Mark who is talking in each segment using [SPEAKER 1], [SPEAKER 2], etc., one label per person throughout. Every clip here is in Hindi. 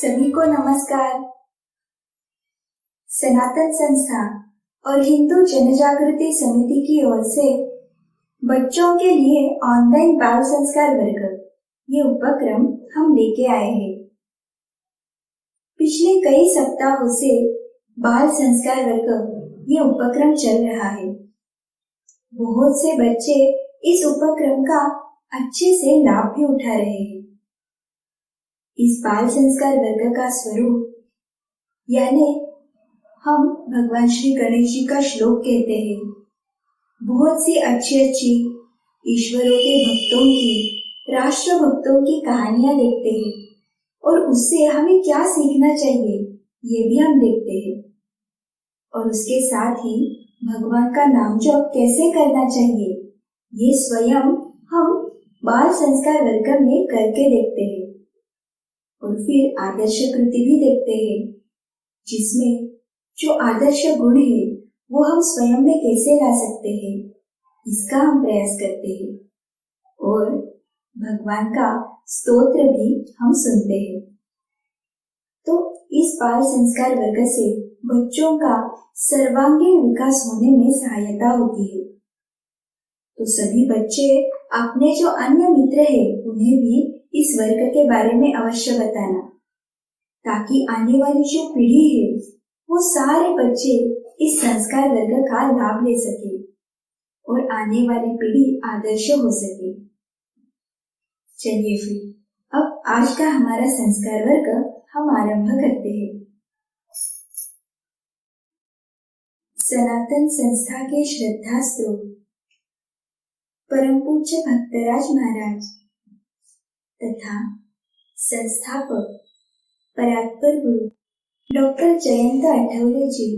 [SPEAKER 1] सभी को नमस्कार। सनातन संस्था और हिंदू जनजागृति समिति की ओर से बच्चों के लिए ऑनलाइन बाल संस्कार वर्ग ये उपक्रम हम लेके आए हैं। पिछले कई सप्ताहों से बाल संस्कार वर्ग ये उपक्रम चल रहा है। बहुत से बच्चे इस उपक्रम का अच्छे से लाभ भी उठा रहे हैं। इस बाल संस्कार वर्ग का स्वरूप यानी हम भगवान श्री गणेश जी का श्लोक कहते हैं। बहुत सी अच्छी ईश्वरों के भक्तों की, राष्ट्र भक्तों की कहानियां देखते हैं और उससे हमें क्या सीखना चाहिए ये भी हम देखते हैं। और उसके साथ ही भगवान का नाम जप कैसे करना चाहिए ये स्वयं हम बाल संस्कार वर्ग में करके देखते हैं। और फिर आदर्श कृति भी देखते हैं, जिसमें जो आदर्श गुण है वो हम स्वयं में कैसे ला सकते हैं इसका हम प्रयास करते हैं। और भगवान का स्तोत्र भी हम सुनते हैं। तो इस बाल संस्कार वर्ग से बच्चों का सर्वांगीण विकास होने में सहायता होती है। तो सभी बच्चे अपने जो अन्य मित्र हैं उन्हें भी इस वर्ग के बारे में अवश्य बताना, ताकि आने वाली जो पीढ़ी है वो सारे बच्चे इस संस्कार वर्ग का लाभ ले सके और आने वाली पीढ़ी आदर्श हो सके। चलिए फिर अब आज का हमारा संस्कार वर्ग हम आरंभ करते हैं। सनातन संस्था के श्रद्धा स्रोत परम पूज्य भक्तराज महाराज तथा संस्थापक परात्पर गुरु डॉक्टर जयंत आठवले जी,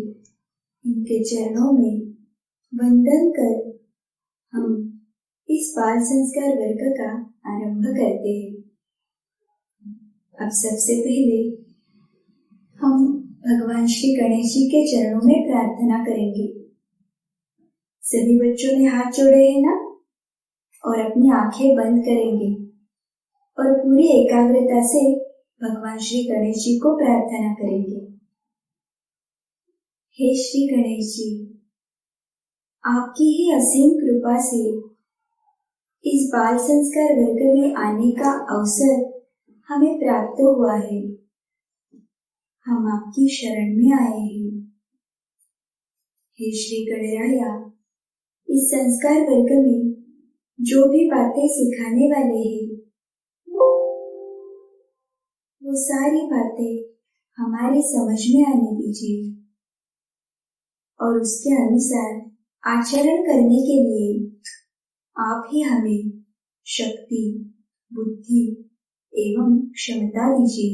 [SPEAKER 1] इनके चरणों में वंदन कर हम इस बाल संस्कार वर्ग का आरंभ करते हैं। अब सबसे पहले हम भगवान श्री गणेश जी के चरणों में प्रार्थना करेंगे। सभी बच्चों ने हाथ जोड़े हैं ना, और अपनी आंखें बंद करेंगे और पूरी एकाग्रता से भगवान श्री गणेश जी को प्रार्थना करेंगे। हे श्री गणेश जी, आपकी ही असीम कृपा से इस बाल संस्कार वर्ग में आने का अवसर हमें प्राप्त हुआ है। हम आपकी शरण में आए हैं। हे श्री गणराया, इस संस्कार वर्ग में जो भी बातें सिखाने वाले हैं वो सारी बातें हमारी समझ में आने दीजिए और उसके अनुसार आचरण करने के लिए आप ही हमें शक्ति, बुद्धि एवं क्षमता दीजिए।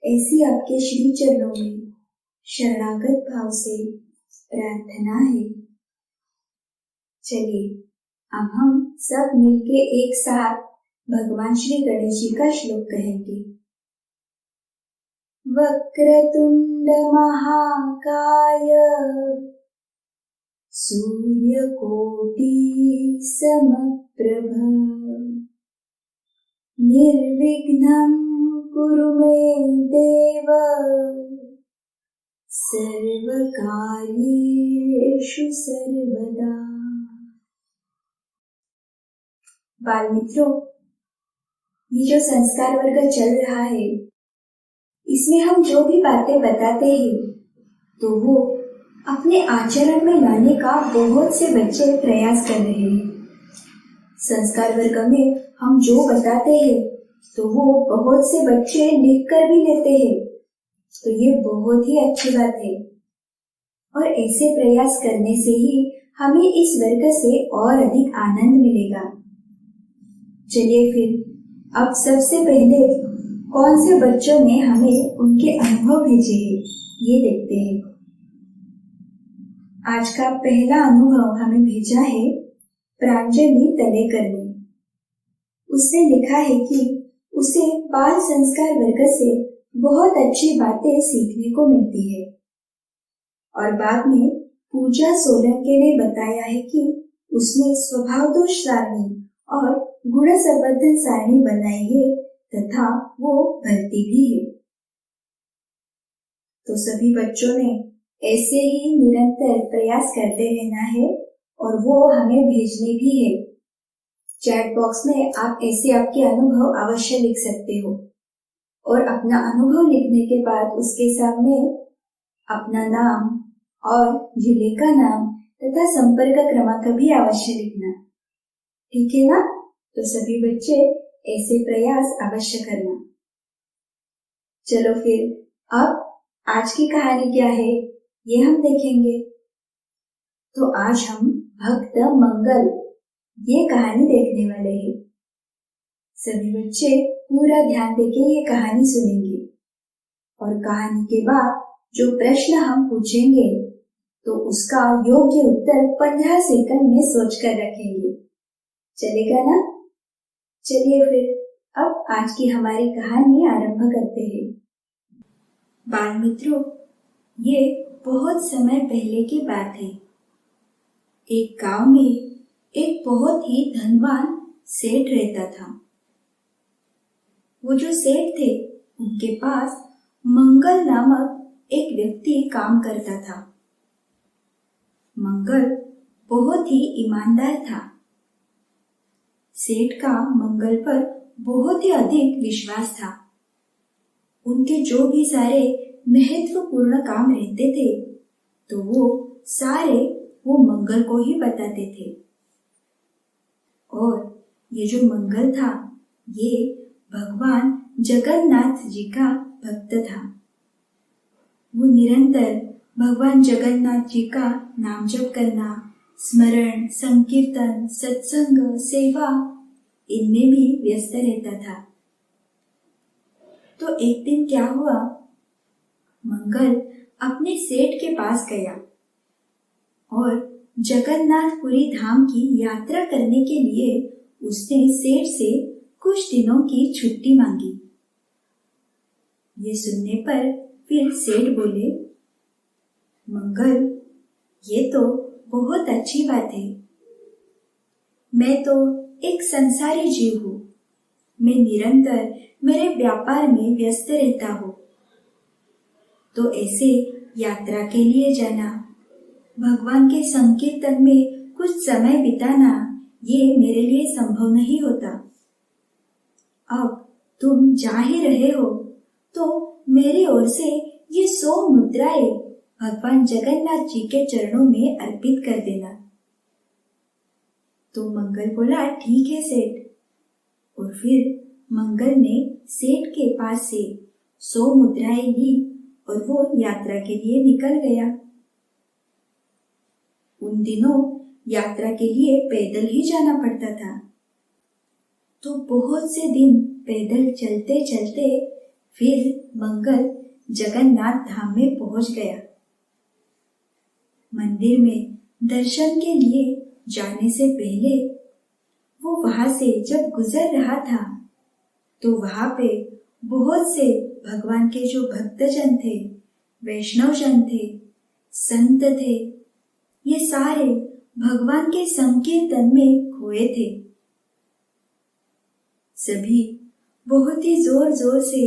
[SPEAKER 1] ऐसी आपके श्री चरणों में शरणागत भाव से प्रार्थना है। चलिए अब हम सब मिलके एक साथ भगवान श्री गणेश जी का श्लोक कहेंगे। वक्रतुंड महाकाय सूर्यकोटि समप्रभ निर्विघ्नं कुरु मे देव सर्वकार्येषु सर्वदा। बाल मित्रों, ये जो संस्कार वर्ग चल रहा है इसमें हम जो भी बातें बताते हैं तो वो अपने आचरण में लाने का बहुत से बच्चे प्रयास कर रहे हैं। संस्कार वर्ग में हम जो बताते हैं तो वो बहुत से बच्चे लिख कर भी लेते हैं, तो ये बहुत ही अच्छी बात है। और ऐसे प्रयास करने से ही हमें इस वर्ग से और अधिक आनंद मिलेगा। चलिए फिर अब सबसे पहले कौन से बच्चों ने हमें उनके अनुभव भेजे हैं ये देखते हैं। आज का पहला अनुभव हमें भेजा है प्रांजलि तलेकर ने। उसने लिखा है कि उसे बाल संस्कार वर्ग से बहुत अच्छी बातें सीखने को मिलती है। और बाद में पूजा सोलंके ने बताया है कि उसने स्वभाव दोष सारणी और गुण संवर्धन सारणी बनाई है तथा वो भरती भी है। तो सभी बच्चों ने ऐसे ही निरंतर प्रयास करते रहना है और वो हमें भेजने भी है। चैट बॉक्स में आप ऐसे आपके अनुभव अवश्य लिख सकते हो और अपना अनुभव लिखने के बाद उसके सामने अपना नाम और जिले का नाम तथा संपर्क क्रमांक भी अवश्य लिखना। ठीक है ना? तो सभी बच्चे ऐसे प्रयास अवश्य करना। चलो फिर अब आज की कहानी क्या है ये हम देखेंगे। तो आज हम भक्त मंगल ये कहानी देखने वाले हैं। सभी बच्चे पूरा ध्यान देके ये कहानी सुनेंगे और कहानी के बाद जो प्रश्न हम पूछेंगे तो उसका योग्य उत्तर 15 सेकंड में सोचकर रखेंगे। चलेगा ना? चलिए फिर अब आज की हमारी कहानी आरंभ करते हैं। बाल मित्रों, ये बहुत समय पहले की बात है। एक गांव में एक बहुत ही धनवान सेठ रहता था। वो जो सेठ थे उनके पास मंगल नामक एक व्यक्ति काम करता था। मंगल बहुत ही ईमानदार था। सेठ का मंगल पर बहुत ही अधिक विश्वास था। उनके जो भी सारे महत्वपूर्ण काम रहते थे तो वो सारे वो मंगल को ही बताते थे। और ये जो मंगल था ये भगवान जगन्नाथ जी का भक्त था। वो निरंतर भगवान जगन्नाथ जी का नाम जप करना, स्मरण, संकीर्तन, सत्संग, सेवा इनमें भी व्यस्त रहता था। तो एक दिन क्या हुआ, मंगल अपने सेठ के पास गया और जगन्नाथपुरी धाम की यात्रा करने के लिए उसने सेठ से कुछ दिनों की छुट्टी मांगी। ये सुनने पर फिर सेठ बोले, मंगल ये तो बहुत अच्छी बात है। मैं तो एक संसारी जीव हूँ। मैं निरंतर मेरे व्यापार में व्यस्त रहता हूँ। तो ऐसे यात्रा के लिए जाना, भगवान के संकीर्तन में कुछ समय बिताना ये मेरे लिए संभव नहीं होता। अब तुम जा ही रहे हो तो मेरी ओर से ये 100 मुद्राएं भगवान जगन्नाथ जी के चरणों में अर्पित कर देना। तो मंगल बोला, ठीक है सेठ। और फिर मंगल ने सेठ के पास से 100 मुद्राएं ली और वो यात्रा के लिए निकल गया। उन दिनों यात्रा के लिए पैदल ही जाना पड़ता था। तो बहुत से दिन पैदल चलते चलते फिर मंगल जगन्नाथ धाम में पहुंच गया। मंदिर में दर्शन के लिए जाने से पहले वो वहां से जब गुजर रहा था तो वहां पे बहुत से भगवान के जो भक्तजन थे, वैष्णव जन थे, संत थे, ये सारे भगवान के संकीर्तन में खोए थे। सभी बहुत ही जोर जोर से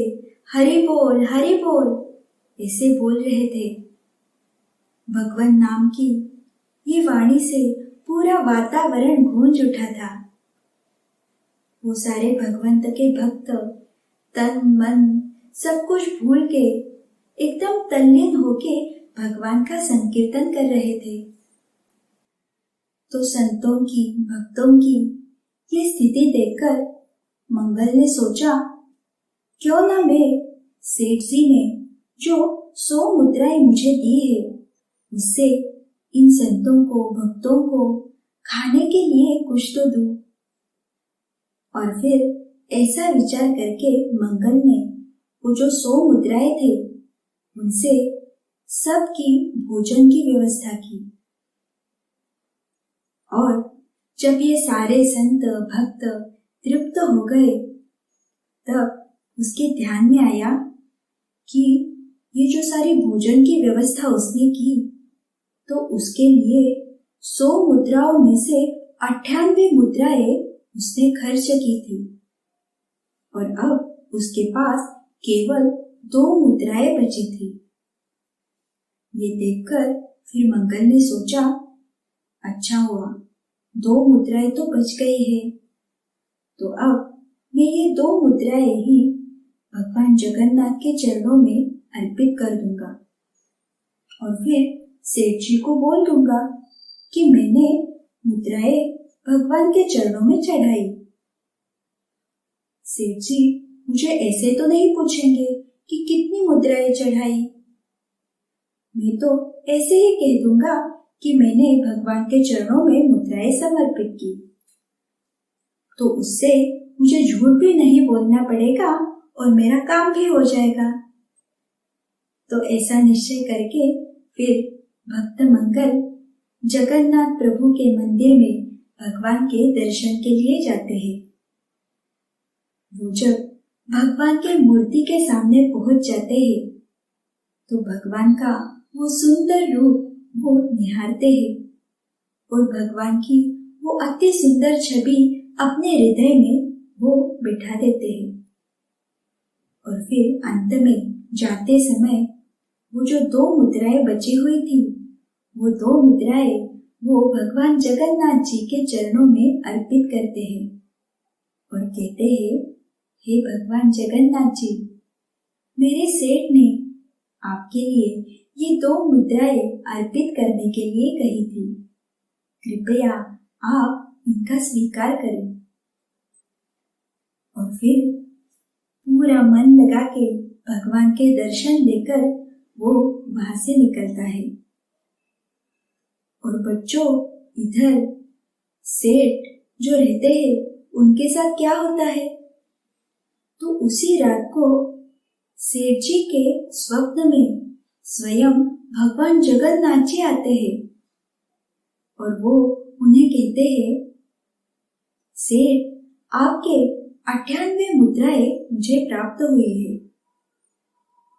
[SPEAKER 1] हरि बोल ऐसे बोल रहे थे। भगवान नाम की ये वाणी से पूरा वातावरण गूंज उठा था। वो सारे भगवंत के भक्त तन मन सब कुछ भूल के एकदम तल्लीन होके भगवान का संकीर्तन कर रहे थे। तो संतों की, भक्तों की ये स्थिति देखकर मंगल ने सोचा, क्यों ना मैं सेठ जी ने जो 100 मुद्राएं मुझे दी है उससे इन संतों को, भक्तों को खाने के लिए कुछ तो दूं। और फिर ऐसा विचार करके मंगल ने वो जो 100 मुद्राएं थे उनसे सबकी भोजन की व्यवस्था की। और जब ये सारे संत भक्त तृप्त हो गए तब उसके ध्यान में आया कि ये जो सारी भोजन की व्यवस्था उसने की तो उसके लिए 100 मुद्राओं में से 98 मुद्राएं उसने खर्च की थी और अब उसके पास केवल 2 मुद्राएं बची थी। ये देखकर फिर मंगल ने सोचा, अच्छा हुआ 2 मुद्राएं तो बच गई है। तो अब मैं ये 2 मुद्राएं ही भगवान जगन्नाथ के चरणों में अर्पित कर दूंगा और फिर सेठ जी को बोल दूंगा कि मैंने मुद्राएं भगवान के चरणों में चढ़ाई। सेठ जी मुझे ऐसे तो नहीं पूछेंगे कि कितनी मुद्राएं चढ़ाई। मैं तो ऐसे ही कह दूंगा कि मैंने भगवान के चरणों में मुद्राएं समर्पित की। तो उससे मुझे झूठ भी नहीं बोलना पड़ेगा और मेरा काम भी हो जाएगा। तो ऐसा निश्चय करके फिर भक्त मंगल जगन्नाथ प्रभु के मंदिर में भगवान के दर्शन के लिए जाते हैं। वो जब भगवान के मूर्ति के सामने पहुंच जाते हैं तो भगवान का वो सुंदर रूप वो निहारते हैं और भगवान की वो अति सुंदर छवि अपने हृदय में वो बिठा देते हैं। और फिर अंत में जाते समय वो जो 2 मुद्राएं बची हुई थी, वो 2 मुद्राएं वो भगवान जगन्नाथ जी के चरणों में अर्पित करते हैं और कहते हैं, हे भगवान जगन्नाथ जी, मेरे सेठ ने आपके लिए ये 2 मुद्राएं अर्पित करने के लिए कही थी। कृपया आप इनका स्वीकार करें। और फिर पूरा मन लगा के भगवान के दर्शन लेकर वो वहां से निकलता है। और बच्चों, इधर सेठ जो रहते हैं उनके साथ क्या होता है? तो उसी रात को सेठ जी के स्वप्न में स्वयं भगवान जगन्नाथ जी आते हैं और वो उन्हें कहते हैं, सेठ, आपके 98 मुद्राएं मुझे प्राप्त हुई है।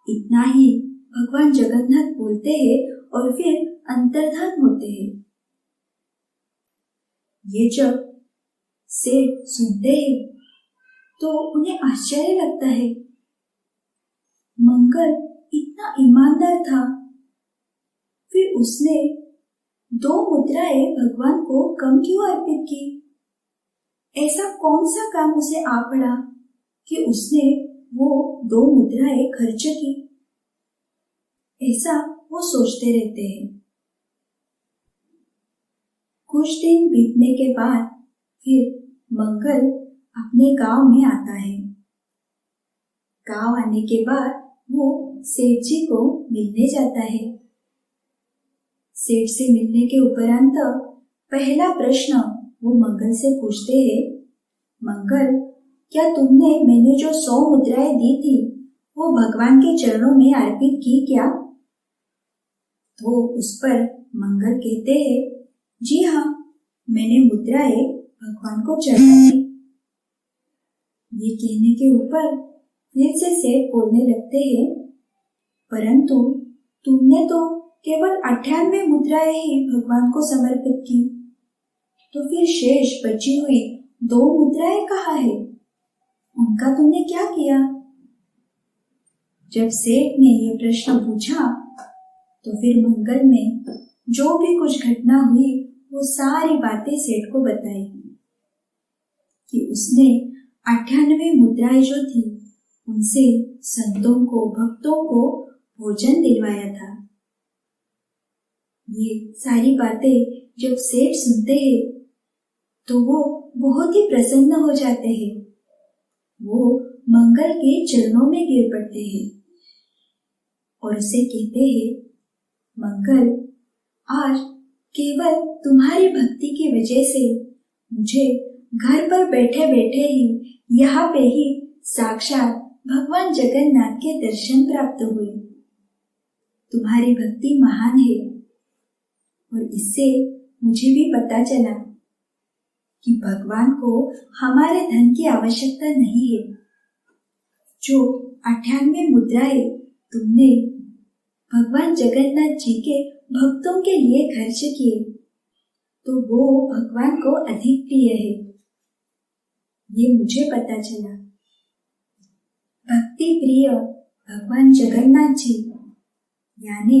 [SPEAKER 1] इतना ही भगवान जगन्नाथ बोलते हैं और फिर अंतर्धान होते हैं। ये जब सेठ सुनते हैं तो उन्हें आश्चर्य लगता है। मंगल इतना ईमानदार था, फिर उसने 2 मुद्राएं भगवान को कम क्यों अर्पित की? ऐसा कौन सा काम उसे आ पड़ा कि उसने वो 2 मुद्राएं खर्च की? ऐसा वो सोचते रहते हैं। कुछ दिन बीतने के बाद फिर मंगल अपने गांव में आता है। गांव आने के बाद वो सेठ जी को मिलने जाता है। सेठ से मिलने के उपरांत पहला प्रश्न वो मंगल से पूछते हैं, मंगल, क्या तुमने मैंने जो 100 मुद्राएं दी थी वो भगवान के चरणों में अर्पित की क्या? तो उस पर मंगल कहते हैं, जी हाँ, मैंने मुद्राएं भगवान को चढ़ा दी। ये कहने के ऊपर फिर से सेठ बोलने लगते हैं, परंतु तुमने तो केवल 98 मुद्राएं ही भगवान को समर्पित की, तो फिर शेष बची हुई 2 मुद्राएं कहाँ है? उनका तुमने क्या किया? जब सेठ ने ये प्रश्न पूछा तो फिर मंगल ने जो भी कुछ घटना हुई वो सारी बातें सेठ को बताई कि उसने 98 मुद्राएं जो थी उनसे संतों को, भक्तों को भोजन दिलवाया था। ये सारी बातें जब सेठ सुनते हैं तो वो बहुत ही प्रसन्न हो जाते हैं। वो मंगल के चरणों में गिर पड़ते हैं और उसे कहते हैं, मंगल, आज केवल तुम्हारी भक्ति की वजह से मुझे घर पर बैठे बैठे ही यहाँ पे ही साक्षात भगवान जगन्नाथ के दर्शन प्राप्त हुए। तुम्हारी भक्ति महान है और इससे मुझे भी पता चला कि भगवान को हमारे धन की आवश्यकता नहीं है। जो 98 मुद्राएं तुमने भगवान जगन्नाथ जी के भक्तों के लिए खर्च किए तो वो भगवान को अधिक प्रिय है, ये मुझे पता चला। भक्ति प्रिय भगवान जगन्नाथ जी यानी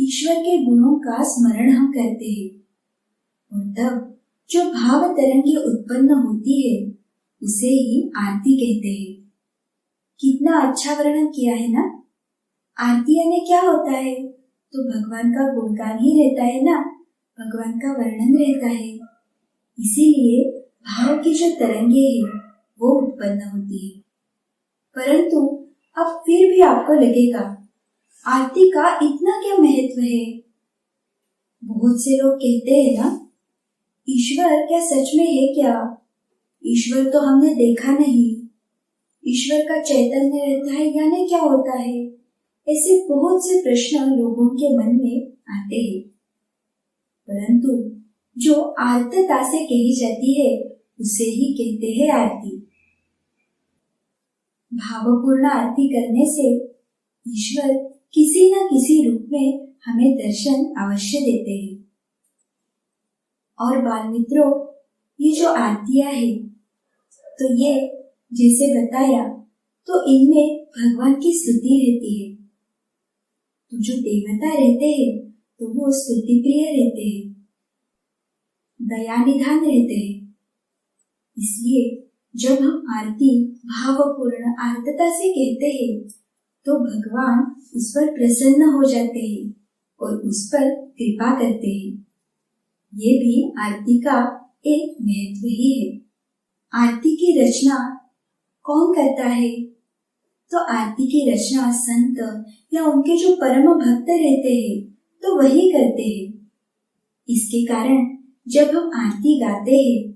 [SPEAKER 1] ईश्वर के गुणों का स्मरण हम करते हैं और तब जो भाव तरंगे उत्पन्न होती है उसे ही आरती कहते हैं। कितना अच्छा वर्णन किया है ना। आरती यानी क्या होता है? तो भगवान का गुणगान ही रहता है ना, भगवान का वर्णन रहता है। इसीलिए भाव की जो तरंगे हैं वो उत्पन्न होती है। परंतु अब फिर भी आपको लगेगा आरती का इतना क्या महत्व है? बहुत से लोग कहते हैं ना, ईश्वर क्या सच में है क्या? ईश्वर तो हमने देखा नहीं, ईश्वर का चैतन्य रहता है यानी क्या होता है? ऐसे बहुत से प्रश्न लोगों के मन में आते हैं। परंतु जो आर्तता से कही जाती है उसे ही कहते हैं आरती। भावपूर्ण आरती करने से ईश्वर किसी न किसी रूप में हमें दर्शन अवश्य देते हैं। और बाल मित्रों, ये जो आरतियां है तो ये जैसे बताया तो इनमें भगवान की स्तुति रहती है। तो जो देवता रहते हैं तो वो स्तुति प्रिय रहते हैं, दया निधान रहते हैं। इसलिए जब हम आरती भावपूर्ण आर्तता से कहते हैं तो भगवान उस पर प्रसन्न हो जाते हैं और उस पर कृपा करते हैं। ये भी आरती का एक महत्व ही है। आरती की रचना कौन करता है? तो आरती की रचना संत या उनके जो परम भक्त रहते हैं तो वही करते हैं। इसके कारण जब हम आरती गाते हैं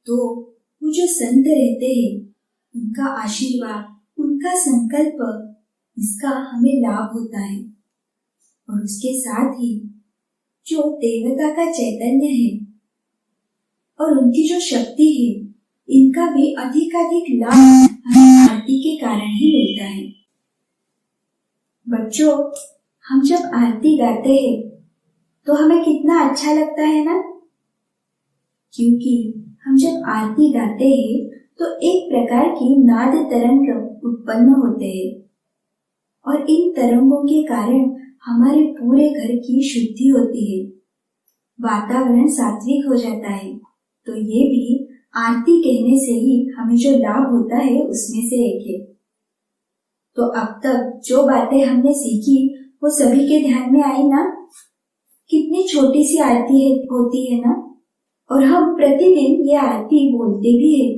[SPEAKER 1] तो वो जो संत रहते हैं उनका आशीर्वाद, उनका संकल्प, इसका हमें लाभ होता है। और उसके साथ ही जो देवता का चैतन्य है और उनकी जो शक्ति है, इनका भी अधिकाधिक लाभ हमें आरती के कारण ही मिलता है। बच्चों, हम जब आरती गाते हैं तो हमें कितना अच्छा लगता है ना, क्योंकि हम जब आरती गाते हैं तो एक प्रकार की नाद तरंग उत्पन्न होते हैं और इन तरंगों के कारण हमारे पूरे घर की शुद्धि होती है, वातावरण सात्विक हो जाता है। तो ये भी आरती कहने से ही हमें जो लाभ होता है उसमें से एक है। तो अब तक जो बातें हमने सीखी वो सभी के ध्यान में आई ना? कितनी छोटी सी आरती होती है ना, और हम प्रतिदिन ये आरती बोलते भी है।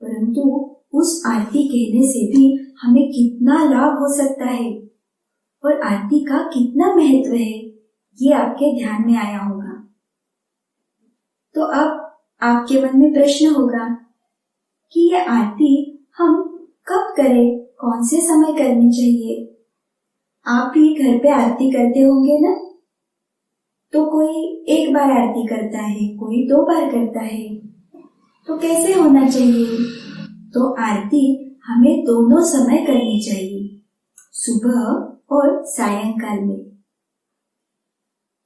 [SPEAKER 1] परंतु उस आरती कहने से भी हमें कितना लाभ हो सकता है और आरती का कितना महत्व है, ये आपके ध्यान में आया होगा। तो अब आपके मन में प्रश्न होगा कि ये आरती हम कब करें, कौन से समय करनी चाहिए? आप भी घर पे आरती करते होंगे ना? तो कोई एक बार आरती करता है, कोई 2 बार करता है। तो कैसे होना चाहिए? तो आरती हमें दोनों समय करनी चाहिए, सुबह और सायंकाल में।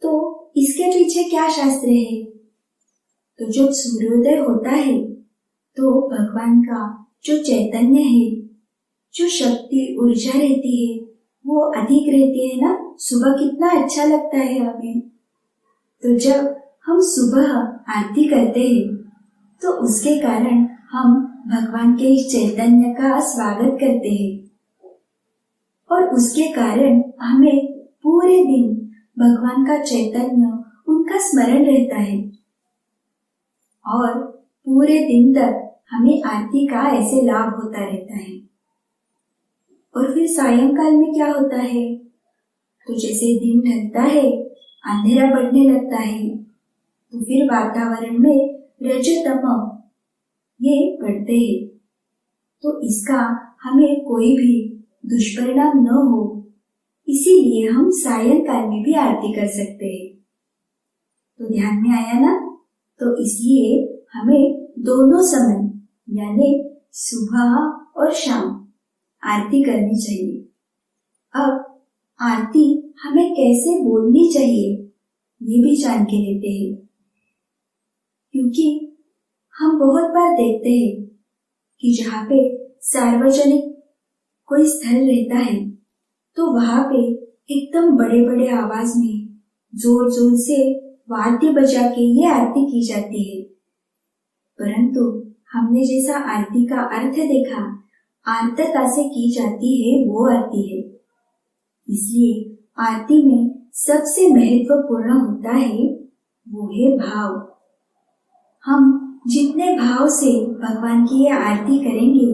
[SPEAKER 1] तो इसके पीछे क्या शास्त्र है? तो जब सूर्योदय होता है तो भगवान का जो चैतन्य है, जो शक्ति ऊर्जा रहती है वो अधिक रहती है ना। सुबह कितना अच्छा लगता है हमें। तो जब हम सुबह आरती करते हैं तो उसके कारण हम भगवान के चैतन्य का स्वागत करते हैं और उसके कारण हमें पूरे दिन भगवान का चैतन्य, उनका स्मरण रहता है और पूरे दिन तक हमें आरती का ऐसे लाभ होता रहता है। और फिर सायंकाल में क्या होता है? तो जैसे दिन ढलता है, अंधेरा बढ़ने लगता है, तो फिर वातावरण में रजतम ये बढ़ते हैं। तो इसका हमें कोई भी दुष्परिणाम न हो, इसीलिए हम सायंकाल में भी आरती कर सकते हैं। तो ध्यान में आया ना? तो इसलिए हमें दोनों समय यानी सुबह और शाम आरती करनी चाहिए। अब आरती हमें कैसे बोलनी चाहिए ये भी जान के लेते हैं, क्योंकि हम बहुत बार देखते हैं कि जहाँ पे सार्वजनिक कोई स्थल रहता है तो वहां पे एकदम बड़े बड़े आवाज में जोर जोर से वाद्य बजा के ये आरती की जाती है। परंतु हमने जैसा आरती का अर्थ देखा, आर्तता से की जाती है वो आरती है। इसलिए आरती में सबसे महत्वपूर्ण होता है वो है भाव। हम जितने भाव से भगवान की ये आरती करेंगे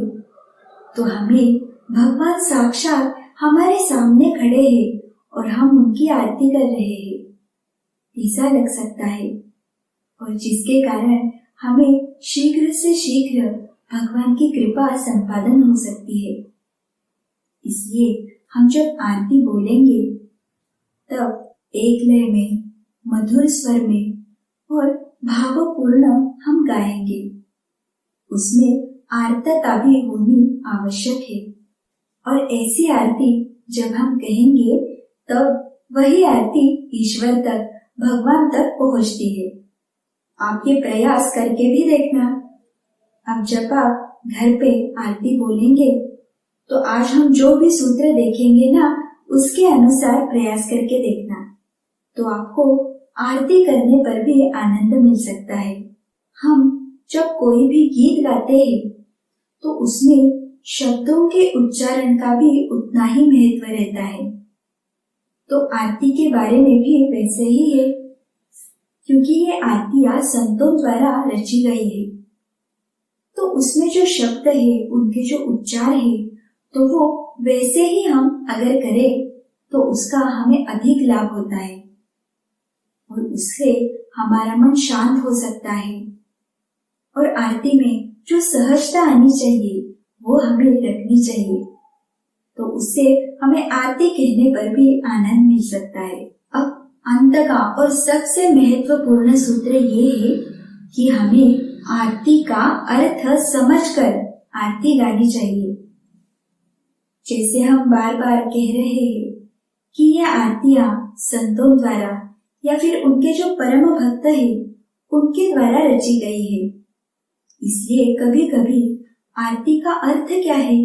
[SPEAKER 1] तो हमें भगवान साक्षात हमारे सामने खड़े हैं और हम उनकी आरती कर रहे हैं ऐसा लग सकता है, और जिसके कारण हमें शीघ्र से शीघ्र भगवान की कृपा संपादन हो सकती है। इसलिए हम जब आरती बोलेंगे तब एक लय में, मधुर स्वर में और भावपूर्ण हम गाएंगे। उसमें आर्तता भी होनी आवश्यक है, और ऐसी आरती जब हम कहेंगे तब वही आरती ईश्वर तक, भगवान तक पहुंचती है। आप ये प्रयास करके भी देखना। अब जब आप घर पे आरती बोलेंगे तो आज हम जो भी सूत्र देखेंगे ना, उसके अनुसार प्रयास करके देखना, तो आपको आरती करने पर भी आनंद मिल सकता है। हम जब कोई भी गीत गाते हैं तो उसमें शब्दों के उच्चारण का भी उतना ही महत्व रहता है। तो आरती के बारे में भी वैसे ही है, क्योंकि ये आरतियां संतों द्वारा रची गई है। तो उसमें जो शब्द है, उनके जो उच्चार है, तो वो वैसे ही हम अगर करें तो उसका हमें अधिक लाभ होता है और उससे हमारा मन शांत हो सकता है। और आरती में जो सहजता आनी चाहिए वो हमें रखनी चाहिए, तो उससे हमें आरती कहने पर भी आनंद मिल सकता है। अब अंत का और सबसे महत्वपूर्ण सूत्र ये है कि हमें आरती का अर्थ समझकर आरती गानी चाहिए। जैसे हम बार बार कह रहे हैं कि ये आरतियां संतों द्वारा या फिर उनके जो परम भक्त है उनके द्वारा रची गई है, इसलिए कभी कभी आरती का अर्थ क्या है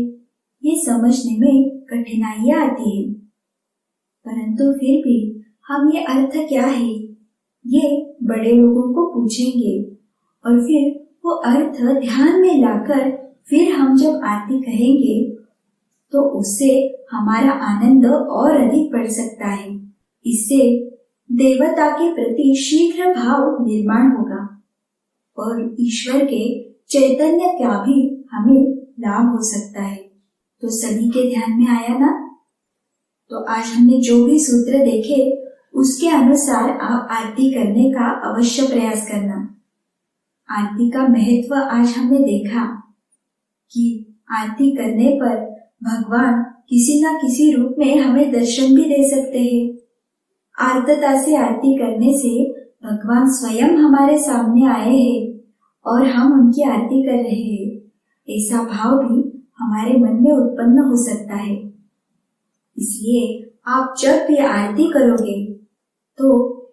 [SPEAKER 1] ये समझने में कठिनाइयां आती है। परंतु फिर भी हम ये अर्थ क्या है ये बड़े लोगों को पूछेंगे और फिर वो अर्थ ध्यान में लाकर फिर हम जब आरती कहेंगे तो उससे हमारा आनंद और अधिक बढ़ सकता है। इससे देवता के प्रति शीघ्र भाव निर्माण होगा और ईश्वर के चैतन्य का भी हमें लाभ हो सकता है। तो सभी के ध्यान में आया ना? तो आज हमने जो भी सूत्र देखे उसके अनुसार आप आरती करने का अवश्य प्रयास करना। आरती का महत्व आज हमने देखा कि आरती करने पर भगवान किसी न किसी रूप में हमें दर्शन भी दे सकते हैं। आर्तता से आरती करने से भगवान स्वयं हमारे सामने आए हैं और हम उनकी आरती कर रहे हैं, ऐसा भाव भी हमारे मन में उत्पन्न हो सकता है। इसलिए आप जब भी आरती करोगे तो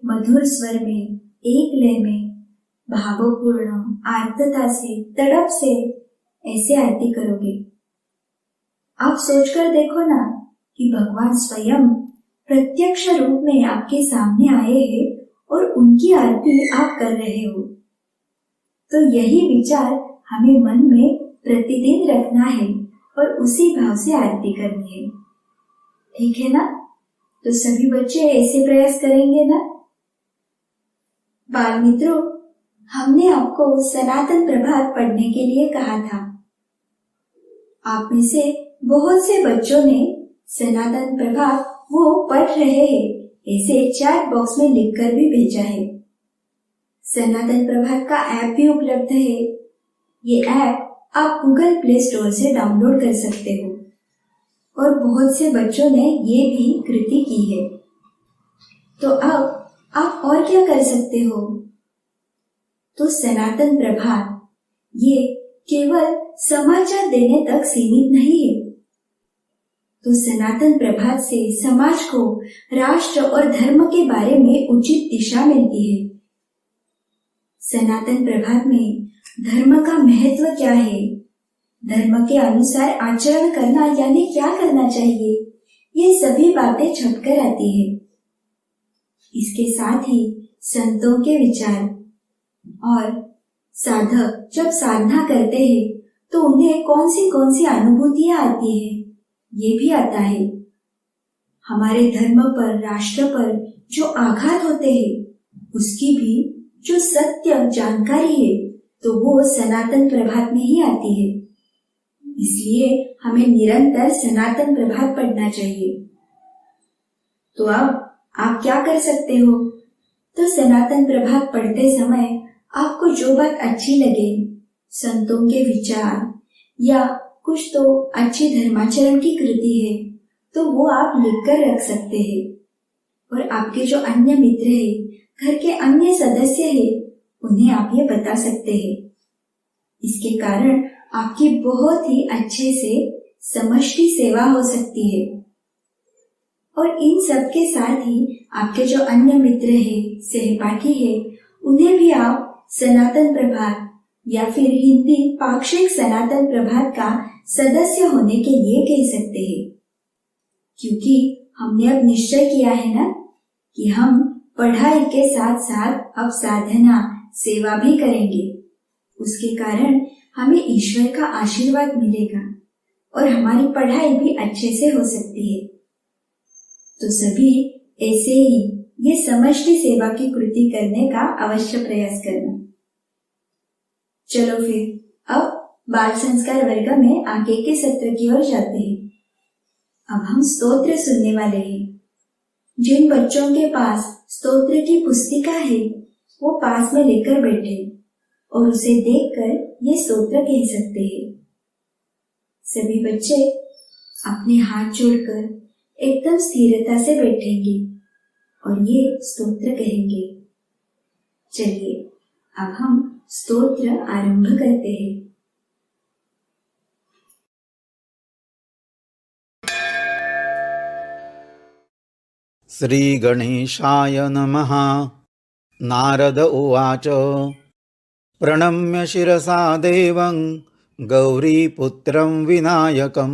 [SPEAKER 1] मधुर स्वर में, एक लय में, भावपूर्ण आर्तता से, तड़प से ऐसे आरती करोगे। आप सोचकर देखो ना कि भगवान स्वयं प्रत्यक्ष रूप में आपके सामने आए हैं और उनकी आरती आप कर रहे हो। तो यही विचार हमें मन में प्रतिदिन रखना है और उसी भाव से आरती करनी है। ठीक है ना? तो सभी बच्चे ऐसे प्रयास करेंगे ना? बाल मित्रों, हमने आपको सनातन प्रभात पढ़ने के लिए कहा था। आप में से बहुत से बच्चों ने सनातन प्रभात वो पढ़ रहे हैं ऐसे चैट बॉक्स में लिखकर भी भेजा है। सनातन प्रभात का ऐप भी उपलब्ध है। ये ऐप आप गूगल प्ले स्टोर से डाउनलोड कर सकते हो और बहुत से बच्चों ने ये भी कृति की है। तो अब आप और क्या कर सकते हो? तो सनातन प्रभात ये केवल समाचार देने तक सीमित नहीं है। तो सनातन प्रभात से समाज को राष्ट्र और धर्म के बारे में उचित दिशा मिलती है। सनातन प्रभात में धर्म का महत्व क्या है, धर्म के अनुसार आचरण करना यानी क्या करना चाहिए, ये सभी बातें छपकर आती है। इसके साथ ही संतों के विचार और साधक जब साधना करते हैं तो उन्हें कौन सी अनुभूतियां आती है ये भी आता है। हमारे धर्म पर, राष्ट्र पर जो आघात होते हैं उसकी भी जो सत्य जानकारी है तो वो सनातन प्रभात में ही आती है। इसलिए हमें निरंतर सनातन प्रभात पढ़ना चाहिए। तो अब आप क्या कर सकते हो? तो सनातन प्रभात पढ़ते समय आपको जो बात अच्छी लगे, संतों के विचार या कुछ तो अच्छी धर्माचरण की कृति है तो वो आप लिखकर रख सकते हैं। और आपके जो अन्य मित्र हैं, घर के अन्य सदस्य हैं, उन्हें आप ये बता सकते हैं। इसके कारण आपकी बहुत ही अच्छे से समष्टि सेवा हो सकती है। और इन सब के साथ ही आपके जो अन्य मित्र हैं, सहपाठी हैं, उन्हें भी आप सनातन प्रभात या फिर हिंदी पाक्षिक सनातन प्रभात का सदस्य होने के लिए कह सकते हैं। क्योंकि हमने अब निश्चय किया है ना कि हम पढ़ाई के साथ साथ अब साधना सेवा भी करेंगे। उसके कारण हमें ईश्वर का आशीर्वाद मिलेगा और हमारी पढ़ाई भी अच्छे से हो सकती है। तो सभी ऐसे ही ये समष्टि सेवा की कृति करने का अवश्य प्रयास करना। चलो फिर अब बाल संस्कार वर्ग में आगे के सत्र की ओर जाते हैं। अब हम स्तोत्र सुनने वाले हैं। जिन बच्चों के पास स्तोत्र की पुस्तिका है वो पास में लेकर बैठे और उसे देखकर ये स्तोत्र कह सकते हैं। सभी बच्चे अपने हाथ जोड़कर एकदम स्थिरता से बैठेंगे और ये स्तोत्र कहेंगे। चलिए अब हम स्तोत्र आरंभ करते हैं।
[SPEAKER 2] श्री गणेशाय नमः। नारद उवाच प्रणम्य शिरसा देवं गौरीपुत्रं विनायकं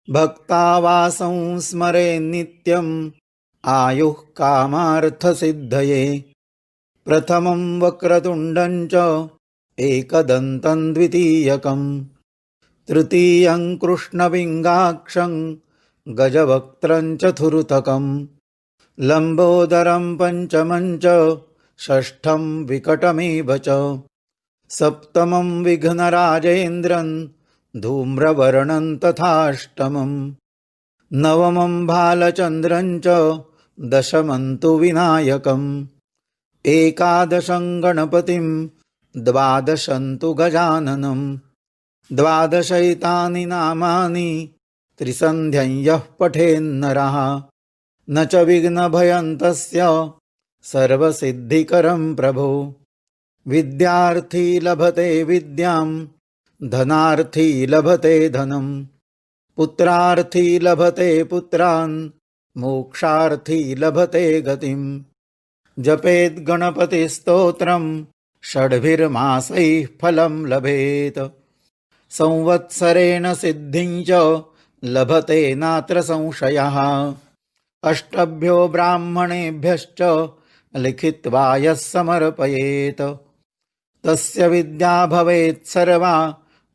[SPEAKER 2] भक्तावासं स्मरे नित्यम् आयुः कामार्थसिद्धये। प्रथमं वक्रतुण्डं च एकदन्तं द्वितीयकं तृतीयं कृष्णपिङ्गाक्षं गजवक्त्रं चतुर्थकं लम्बोदरं पंचमं च षष्ठं विकटमेव च सप्तमं विघ्नराजेन्द्रं धूम्रवर्णं तथाष्टमं नवमं भालचन्द्रं च दशमं तु विनायकम् एकादशं गणपतिं द्वादशं तु गजाननं द्वादशैतानि नामानि त्रिसन्ध्यं यः पठेन्नरः न च विघ्नभयं तस्य सर्वसिद्धिकरं प्रभो। विद्यार्थी लभते विद्यां धनार्थी लभते धनं पुत्रार्थी लभते पुत्रान् मोक्षार्थी लभते गतिम्। जपेत् गणपतिस्तोत्रं षड्भिर्मासैः फलं लभेत संवत्सरेण सिद्धिं च लभते नात्र संशयः। अष्टभ्यो ब्राह्मणेभ्यश्च लिखित्वा यः समर्पयेत् तस्य विद्या भवेत् सर्वा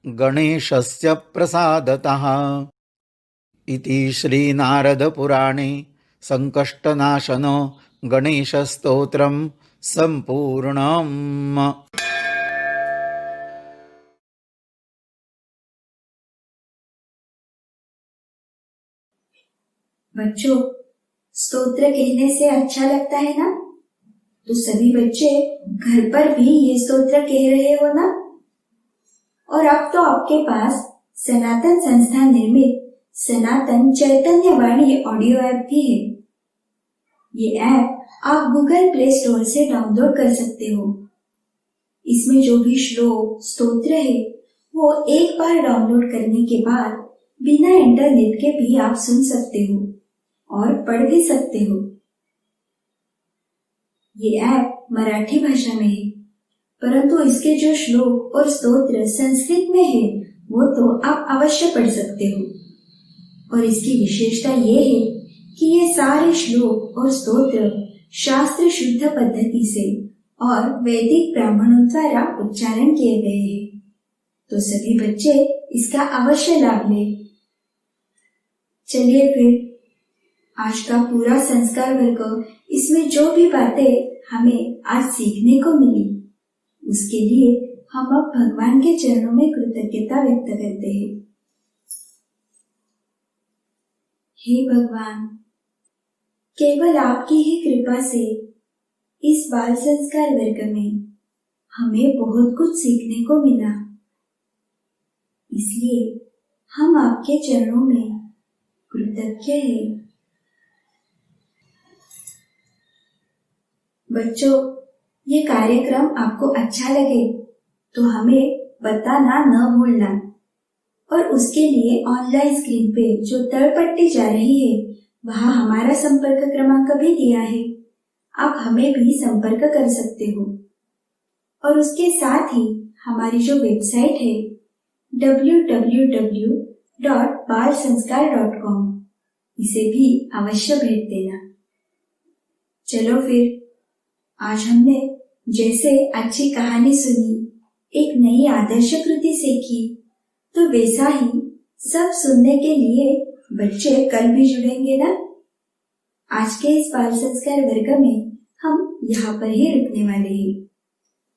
[SPEAKER 2] गणेशस्य प्रसादतः। इति श्री नारद पुराणे संकष्टनाशन गणेशस्तोत्रं संपूर्णम्।
[SPEAKER 1] बच्चों, स्तोत्र कहने से अच्छा लगता है ना? तो सभी बच्चे घर पर भी ये स्तोत्र कह रहे हो ना? और अब तो आपके पास सनातन संस्था निर्मित सनातन चैतन्य वाणी ऑडियो ऐप भी है। ये ऐप आप गूगल प्ले स्टोर से डाउनलोड कर सकते हो। इसमें जो भी श्लोक स्तोत्र है वो एक बार डाउनलोड करने के बाद बिना इंटरनेट के भी आप सुन सकते हो और पढ़ भी सकते हो। ये ऐप मराठी भाषा में है, परंतु इसके जो श्लोक और स्तोत्र संस्कृत में है वो तो आप अवश्य पढ़ सकते हो। और इसकी विशेषता ये है कि ये सारे श्लोक और स्तोत्र शास्त्र शुद्ध पद्धति से और वैदिक ब्राह्मणों द्वारा उच्चारण किए गए हैं। तो सभी बच्चे इसका अवश्य लाभ लें। चलिए फिर आज का पूरा संस्कार वर्ग, इसमें जो भी बातें हमें आज सीखने को मिली, उसके लिए हम अब भगवान के चरणों में कृतज्ञता व्यक्त करते हैं। हे भगवान, केवल आपकी ही कृपा से इस बाल संस्कार वर्ग में हमें बहुत कुछ सीखने को मिला, इसलिए हम आपके चरणों में कृतज्ञ हैं। बच्चों, ये कार्यक्रम आपको अच्छा लगे तो हमें बताना न भूलना, और उसके लिए ऑनलाइन स्क्रीन पे जो तड़पट्टी जा रही है वहाँ हमारा संपर्क क्रमांक भी दिया है, आप हमें भी संपर्क कर सकते हो। और उसके साथ ही हमारी जो वेबसाइट है www.balsanskar.com, इसे भी अवश्य भेज देना। चलो फिर, आज हमने जैसे अच्छी कहानी सुनी, एक नई आदर्श कृति सीखी, तो वैसा ही सब सुनने के लिए बच्चे कल भी जुड़ेंगे ना। आज के इस बाल संस्कार वर्ग में हम यहाँ पर ही रुकने वाले हैं।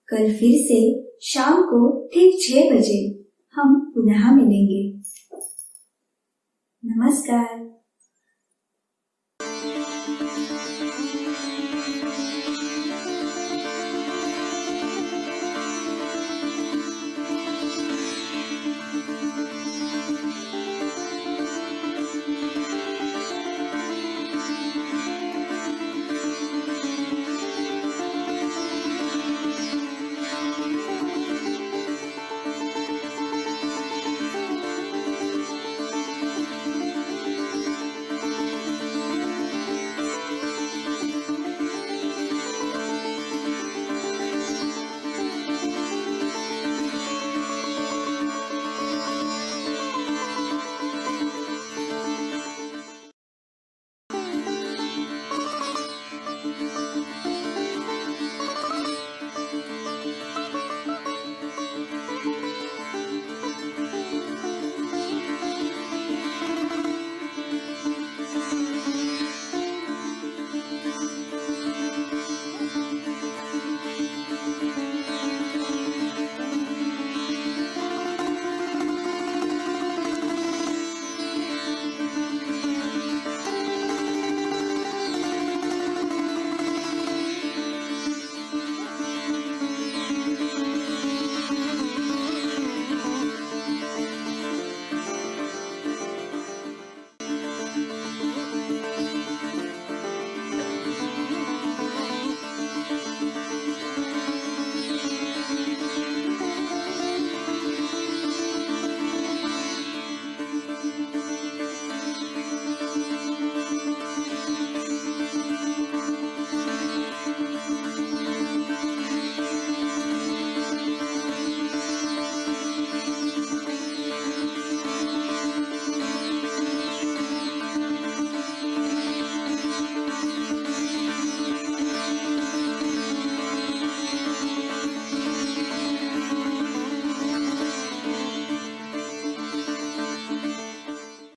[SPEAKER 1] कल फिर से शाम को ठीक 6 बजे हम पुनः मिलेंगे। नमस्कार।